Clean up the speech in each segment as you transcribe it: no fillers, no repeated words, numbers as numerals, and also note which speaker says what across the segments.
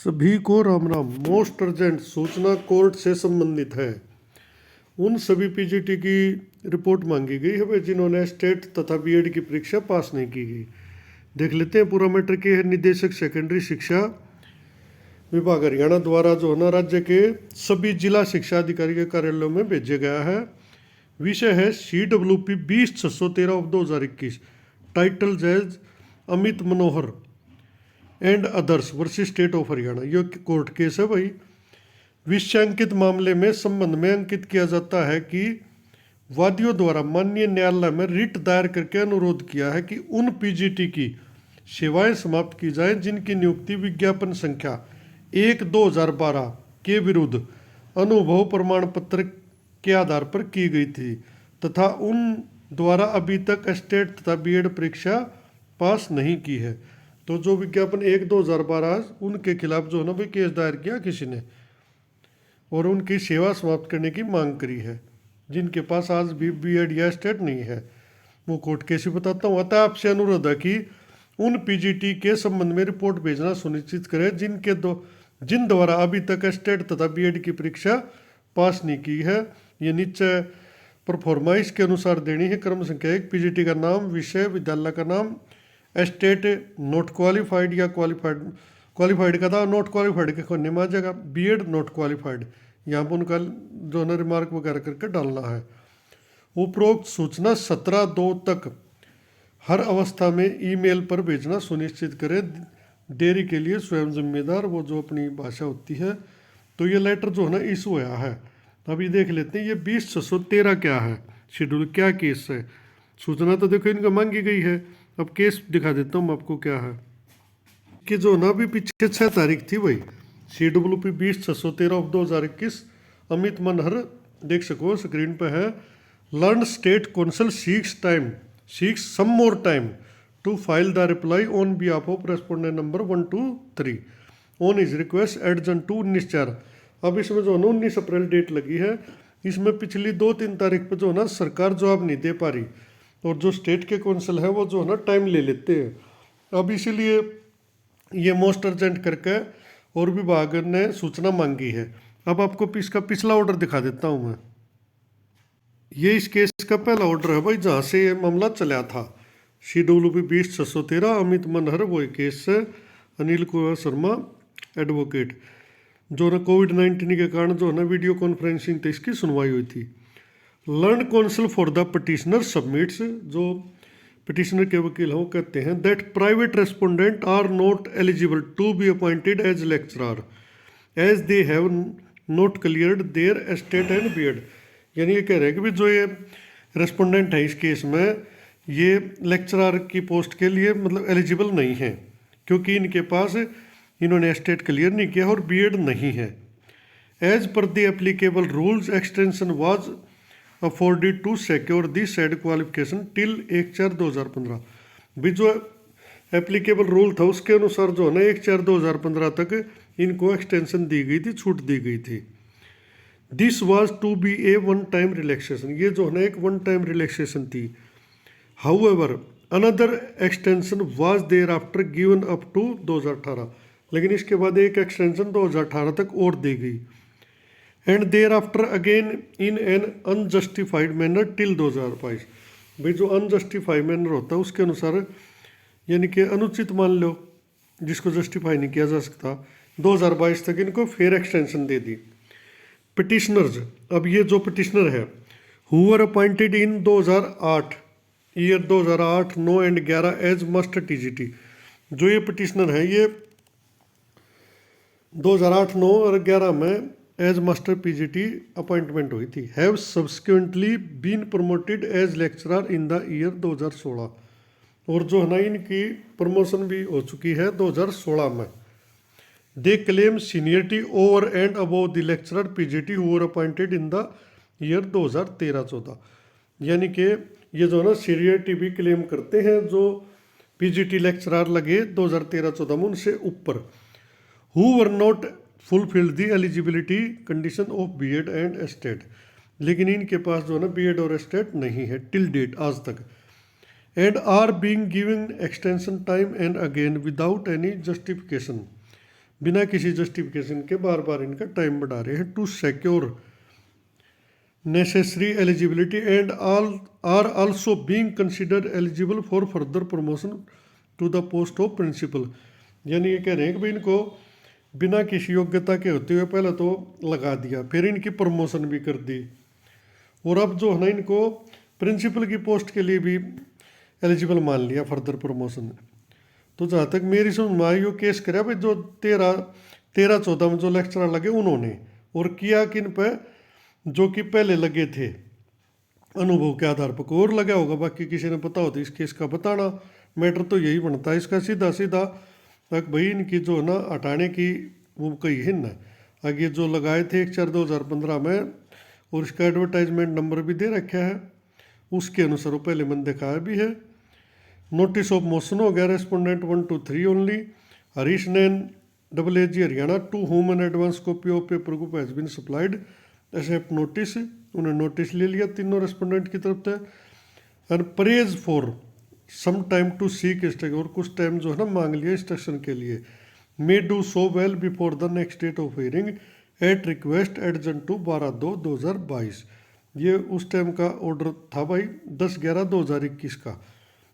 Speaker 1: सभी को Ram Ram. Most urgent सूचना कोर्ट से संबंधित है। उन सभी पीजीटी की रिपोर्ट मांगी गई है भाई जिन्होंने स्टेट तथा बीएड की परीक्षा पास नहीं की गई। देख लेते हैं पूरा मैटर के। निदेशक सेकेंडरी शिक्षा विभाग हरियाणा द्वारा जो है ना राज्य के सभी जिला शिक्षा अधिकारी के कार्यालयों में भेजा गया है। विषय है CWP 20/613/2021। टाइटल जज Amit Manohar and others versus state of Haryana. ये कोर्ट केस है भाई। विषयांकित मामले में संबंध में अंकित किया जाता है कि वादियों द्वारा माननीय न्यायालय में रिट दायर करके अनुरोध किया है कि उन पीजीटी की सेवाएं समाप्त की जाएं जिनकी नियुक्ति विज्ञापन संख्या 1/2012 के विरुद्ध अनुभव प्रमाण पत्र के आधार पर की गई थी तथा उन द्वारा अभी तक स्टेट तथा बीएड परीक्षा पास नहीं की है। तो जो विज्ञापन 1/2012 उनके खिलाफ जो है ना भाई केस दायर किया किसी ने और उनकी सेवा समाप्त करने की मांग करी है, जिनके पास आज भी बीएड या स्टेट नहीं है। वो कोर्ट केस ही बताता हूँ। अतः आपसे अनुरोध है कि उन पीजीटी के संबंध में रिपोर्ट भेजना सुनिश्चित करें जिन द्वारा अभी तक स्टेट तथा बीएड की परीक्षा पास नहीं की है। ये नीचे परफॉर्माइज के अनुसार देनी है। क्रम संख्या 1, पीजीटी का नाम, विषय, विद्यालय का नाम, स्टेट नॉट क्वालिफाइड या क्वालिफाइड का था, नॉट क्वालिफाइड के खोने में आ जाएगा, बीएड नॉट क्वालिफाइड, यहाँ पर उनका जो है रिमार्क वगैरह करके डालना है। उपरोक्त सूचना 17/2 तक हर अवस्था में ईमेल पर भेजना सुनिश्चित करें। देरी के लिए स्वयं जिम्मेदार, वो जो अपनी भाषा होती है। तो ये लेटर जो है ना इशू हुआ है। अभी देख लेते हैं ये 20/613 क्या है, शेड्यूल क्या केस है। सूचना तो देखो इनका मांगी गई है। अब केस दिखा देता हूँ आपको क्या है कि जो ना भी पीछे 6 तारीख थी भाई। CWP 20/613/2021 अमित मनहर देख सको स्क्रीन पे है। Learned state counsel seeks some more time to file the reply on behalf of respondent number 1 to 3 on his request adjourn to 19/4। अब इसमें जो है ना 19 अप्रैल डेट लगी है। इसमें पिछली 2-3 तारीख पर जो है ना सरकार जवाब नहीं दे पा रही और जो स्टेट के काउंसिल है वो जो है ना टाइम ले लेते हैं। अब इसीलिए ये मोस्ट अर्जेंट करके और विभाग ने सूचना मांगी है। अब आपको इसका पिछला ऑर्डर दिखा देता हूँ मैं। ये इस केस का पहला ऑर्डर है भाई जहाँ से ये मामला चला था। CWP 20/613 अमित मनहर वो केस है। अनिल कुमार शर्मा एडवोकेट जो ना कोविड-19 के कारण जो है ना वीडियो कॉन्फ्रेंसिंग तो इसकी सुनवाई हुई थी। Learned counsel for the petitioner submits, जो पिटिशनर के वकील हैं वो कहते हैं that private respondent are not eligible to be appointed as lecturer as they have not cleared their state and BEd. यानी ये कह रहे हैं कि भी जो ये रेस्पोंडेंट है इस केस में ये लेक्चरर की पोस्ट के लिए मतलब एलिजिबल नहीं है क्योंकि इनके पास इन्होंने स्टेट क्लियर नहीं किया और बीएड नहीं है। As per the applicable rules extension was afforded to secure the said qualification till 1/4/2015। भी जो एप्लीकेबल रूल था उसके अनुसार जो है ना 1/4/2015 तक इनको एक्सटेंशन दी गई थी, छूट दी गई थी। This was to be a one time relaxation, ये जो है ना एक वन टाइम रिलैक्सेशन थी। However another extension was thereafter given up to 2018, लेकिन इसके बाद एक एक्सटेंशन 2018 तक और दी गई। And thereafter again in an unjustified manner till 2022। भाई जो अनजस्टिफाइड मैनर होता है उसके अनुसार यानी कि अनुचित मान लो जिसको जस्टिफाई नहीं किया जा सकता 2022 तक इनको फिर एक्सटेंशन दे दी। पिटिशनर्स, अब ये जो पिटिशनर है who were appointed in 2008 year 2008, 9 and 11 as must TGT. जो ये पिटिशनर है ये 2008, 9 और 11 में एज मास्टर पीजीटी अपॉइंटमेंट हुई थी। Have subsequently been promoted as lecturer in the year 2016। और जो है ना इनकी प्रमोशन भी हो चुकी है 2016 में। They claim seniority over and above the lecturer PGT who were appointed in the year 2013-14। यानी कि ये जो है ना सीनियरिटी भी क्लेम करते हैं जो पीजीटी लेक्चरर लगे 2013-14 में उनसे ऊपर। Who were not fulfil the eligibility condition of BEd and state, लेकिन इनके पास जो है ना बीएड और स्टेट नहीं है टिल डेट आज तक। And are being given extension time and again without any justification. बिना किसी जस्टिफिकेशन के बार बार इनका टाइम बढ़ा रहे हैं to secure necessary eligibility and all are also being considered eligible for further promotion to the post of principal. यानी ये कह रहे हैं कि भाई इनको बिना किसी योग्यता के होते हुए पहले तो लगा दिया, फिर इनकी प्रमोशन भी कर दी, और अब जो है ना इनको प्रिंसिपल की पोस्ट के लिए भी एलिजिबल मान लिया फर्दर प्रमोशन। तो जहाँ तक मेरी समझ में आई वो केस कराया भाई जो 13-14 में जो लेक्चरर लगे उन्होंने, और किया किन पे, जो कि पहले लगे थे अनुभव के आधार पर। कोई और लगा होगा, बाकी किसी ने पता हो तो इस केस का बताना। मैटर तो यही बनता है इसका सीधा सीधा, तक भाई इनकी जो है ना हटाने की वो कही है ना। आगे जो लगाए थे 1/4/2015 में, और इसका एडवर्टाइजमेंट नंबर भी दे रखा है, उसके अनुसार वो पहले मैंने दिखाया भी है। नोटिस ऑफ मोशन हो गया respondent 1 to 3 only. Harish Nain AAG Haryana to whom an advance copy of paper group has been supplied accept notice. उन्होंने नोटिस ले लिया तीनों रेस्पोंडेंट की तरफ से। And prays for some time to seek instruction, और कुछ टाइम जो है ना मांग लिया इंस्ट्रक्शन के लिए। May do so well before the next date of hearing at request adjourn to 12/2/2022। ये उस टाइम का ऑर्डर था भाई 10/11/2021 का।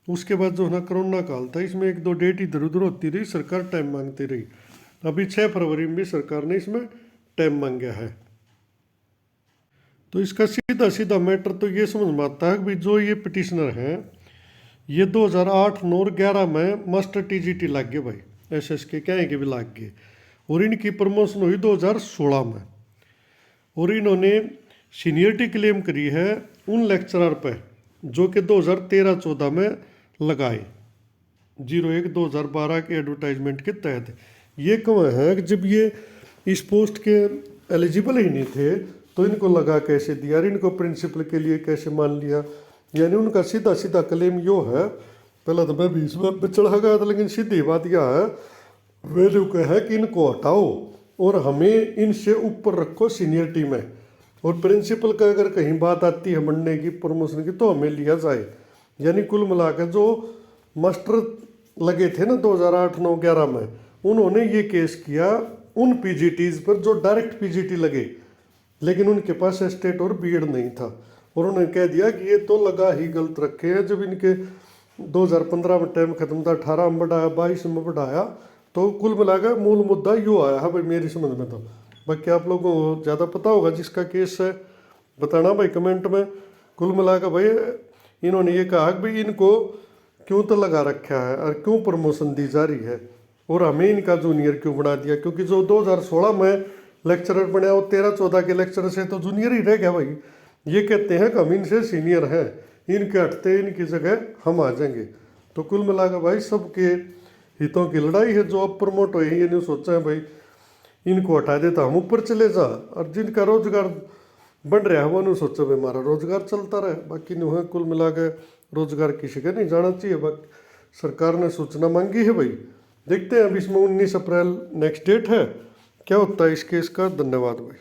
Speaker 1: उसके बाद जो है ना कोरोना काल था, इसमें 1-2 डेट इधर उधर होती रही, सरकार टाइम मांगती रही। अभी 6 फरवरी में भी सरकार ने इसमें टाइम मांगा है। तो इसका सीधा सीधा मैटर तो ये समझ में आता है कि भाई जो ये पिटिशनर हैं ये 2008, 9 और 11 में मास्टर TGT लग गए भाई, SS के कहें के भी लग गए, और इनकी प्रमोशन हुई 2016 में। और इन्होंने सीनियरिटी क्लेम करी है उन लेक्चरर पे जो कि 2013-14 में लगाए 01/2012 के एडवर्टाइजमेंट के तहत। ये कहाँ है कि जब ये इस पोस्ट के एलिजिबल ही नहीं थे तो इनको लगा कैसे दिया, इनको प्रिंसिपल के लिए कैसे मान लिया। यानी उनका सीधा सीधा क्लेम यो है, पहले तो मैं भी इसमें चढ़ा गया था, लेकिन सीधी बात यह है वैल्यू का है कि इनको हटाओ और हमें इनसे ऊपर रखो सीनियरिटी में, और प्रिंसिपल का अगर कहीं बात आती है बढ़ने की प्रमोशन की तो हमें लिया जाए। यानी कुल मिलाकर जो मास्टर लगे थे ना 2008, 9, 11 में, उन्होंने ये केस किया उन PGTs पर जो डायरेक्ट PGT लगे, लेकिन उनके पास स्टेट और बीएड नहीं था, और उन्होंने कह दिया कि ये तो लगा ही गलत रखे हैं। जब इनके 2015 में टाइम खत्म था, 18 में बढ़ाया, 22 में बढ़ाया, तो कुल मिलाकर मूल मुद्दा यूँ आया है भाई मेरी समझ में। तो बाकी आप लोगों को ज़्यादा पता होगा जिसका केस है, बताना भाई कमेंट में। कुल मिलाकर भाई इन्होंने ये कहा कि भाई इनको क्यों तो लगा रखा है और क्यों प्रमोशन दी जा रही है, और हमें इनका जूनियर क्यों बना दिया, क्योंकि जो 2016 में लेक्चरर बना वो 13-14 के लेक्चरर से तो जूनियर ही रह गया भाई। ये कहते हैं कि हम इनसे सीनियर हैं, इनके हटते इनकी जगह हम आ जाएंगे। तो कुल मिलाकर भाई सबके हितों की लड़ाई है। जो अब प्रमोट हुए ये नहीं सोचा है भाई इनको हटा दे तो हम ऊपर चले जा, और जिनका रोजगार बढ़ रहा है वो नहीं सोचा भाई हमारा रोजगार चलता रहे। बाकी नहीं हुआ, कुल मिला के रोजगार किसी का नहीं जाना चाहिए। बाकी सरकार ने सूचना मांगी है भाई, देखते हैं अब इसमें 19 अप्रैल नेक्स्ट डेट है, क्या होता है इस केस का। धन्यवाद भाई।